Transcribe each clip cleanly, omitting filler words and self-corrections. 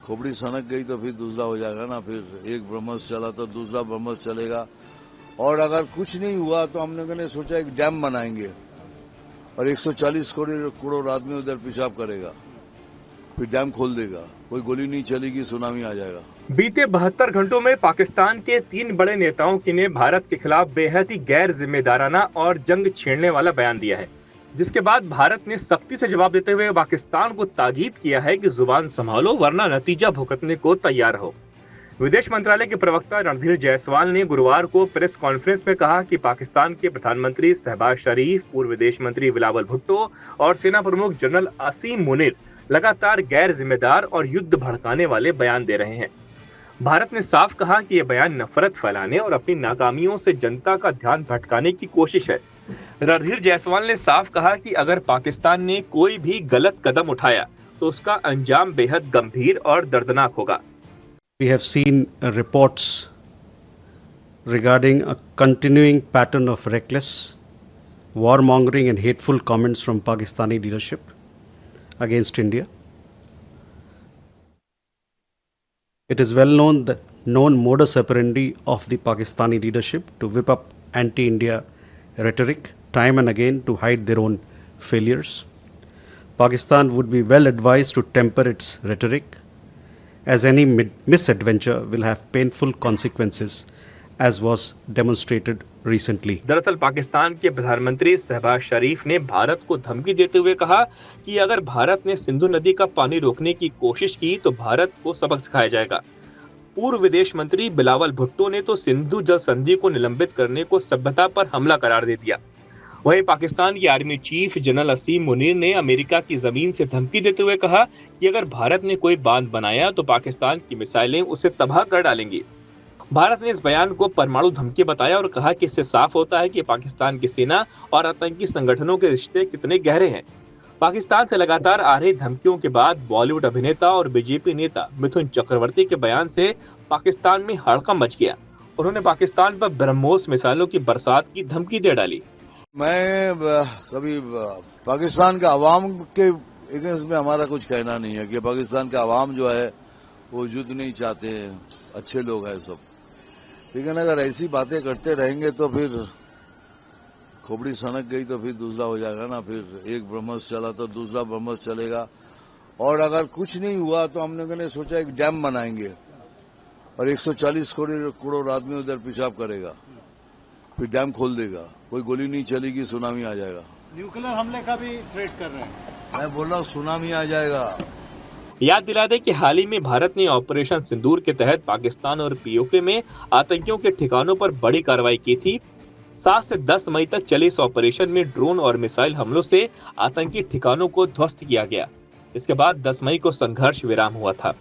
खोपड़ी सनक गई तो फिर दूसरा हो जाएगा ना। फिर एक ब्रह्मस चला तो दूसरा ब्रह्मस चलेगा। और अगर कुछ नहीं हुआ तो हम लोगों ने सोचा एक डैम बनाएंगे और 140 करोड़ आदमी उधर पेशाब करेगा, फिर डैम खोल देगा, कोई गोली नहीं चलेगी, सुनामी आ जाएगा। बीते 72 घंटों में पाकिस्तान के 3 बड़े नेताओं की ने भारत के खिलाफ बेहद ही गैर जिम्मेदाराना और जंग छेड़ने वाला बयान दिया है, जिसके बाद भारत ने सख्ती से जवाब देते हुए पाकिस्तान को ताकीद किया है कि जुबान संभालो वरना नतीजा भुगतने को तैयार हो। विदेश मंत्रालय के प्रवक्ता रणधीर जायसवाल ने गुरुवार को प्रेस कॉन्फ्रेंस में कहा कि पाकिस्तान के प्रधानमंत्री शहबाज शरीफ, पूर्व विदेश मंत्री बिलावल भुट्टो और सेना प्रमुख जनरल असीम मुनीर लगातार गैर जिम्मेदार और युद्ध भड़काने वाले बयान दे रहे हैं। भारत ने साफ कहा कि यह बयान नफरत फैलाने और अपनी नाकामियों से जनता का ध्यान भटकाने की कोशिश है। रणधीर जायसवाल ने साफ कहा कि अगर पाकिस्तान ने कोई भी गलत कदम उठाया तो उसका अंजाम बेहद गंभीर और दर्दनाक होगा। We have seen reports regarding a continuing pattern of reckless, warmongering and hateful comments from Pakistani leadership against India. It is well known the known modus operandi of the Pakistani leadership to whip up anti-India rhetoric time and again to hide their own failures. Pakistan would be well advised to temper its rhetoric, as any misadventure will have painful consequences, as was demonstrated recently. दरअसल पाकिस्तान के प्रधानमंत्री शहबाज शरीफ ने भारत को धमकी देते हुए कहा कि अगर भारत ने सिंधु नदी का पानी रोकने की कोशिश की तो भारत को सबक सिखाया जाएगा। पूर्व विदेश मंत्री बिलावल भुट्टो ने तो सिंधु जल संधि को निलंबित करने को सभ्यता पर हमला करार दे दिया। वहीं पाकिस्तान के आर्मी चीफ जनरल असीम मुनीर ने अमेरिका की जमीन से धमकी देते हुए कहा कि अगर भारत ने कोई बांध बनाया तो पाकिस्तान की मिसाइलें उसे तबाह कर डालेंगी। भारत ने इस बयान को परमाणु धमकी बताया और कहा कि इससे साफ होता है कि पाकिस्तान की सेना और आतंकी संगठनों के रिश्ते कितने गहरे हैं। पाकिस्तान से लगातार आ रही धमकियों के बाद बॉलीवुड अभिनेता और बीजेपी नेता मिथुन चक्रवर्ती के बयान से पाकिस्तान में हड़कंप मच गया। उन्होंने पाकिस्तान पर ब्रह्मोस मिसाइलों की बरसात की धमकी दे डाली। मैं कभी पाकिस्तान के अवाम के अगेंस्ट में हमारा कुछ कहना नहीं है कि पाकिस्तान का अवाम जो है वो युद्ध नहीं चाहते, अच्छे लोग हैं सब। लेकिन अगर ऐसी बातें करते रहेंगे तो फिर खोपड़ी सनक गई तो फिर दूसरा हो जाएगा ना। फिर एक ब्रह्मस चला तो दूसरा ब्रह्मस चलेगा। और अगर कुछ नहीं हुआ तो हम लोगों ने सोचा एक डैम बनाएंगे और 140 करोड़ आदमी उधर पेशाब करेगा, फिर डैम खोल देगा, कोई गोली नहीं चलेगी, सुनामी आ जाएगा। न्यूक्लियर हमले का भी थ्रेट कर रहे हैं। मैं बोल रहा हूँ सुनामी आ जाएगा। याद दिला दें कि हाल ही में भारत ने ऑपरेशन सिंदूर के तहत पाकिस्तान और पीओके में आतंकियों के ठिकानों पर बड़ी कार्रवाई की थी। 7 से 10 मई तक चले इस ऑपरेशन में ड्रोन और मिसाइल हमलों से आतंकी ठिकानों को ध्वस्त किया गया। इसके बाद 10 मई को संघर्ष विराम हुआ था।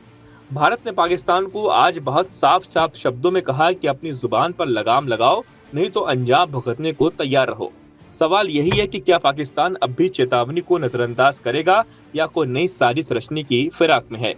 भारत ने पाकिस्तान को आज बहुत साफ शब्दों में कहा कि अपनी जुबान पर लगाम लगाओ, नहीं तो अंजाम भुगतने को तैयार रहो। सवाल यही है कि क्या पाकिस्तान अब भी चेतावनी को नजरअंदाज करेगा या कोई नई साजिश रचने की फिराक में है।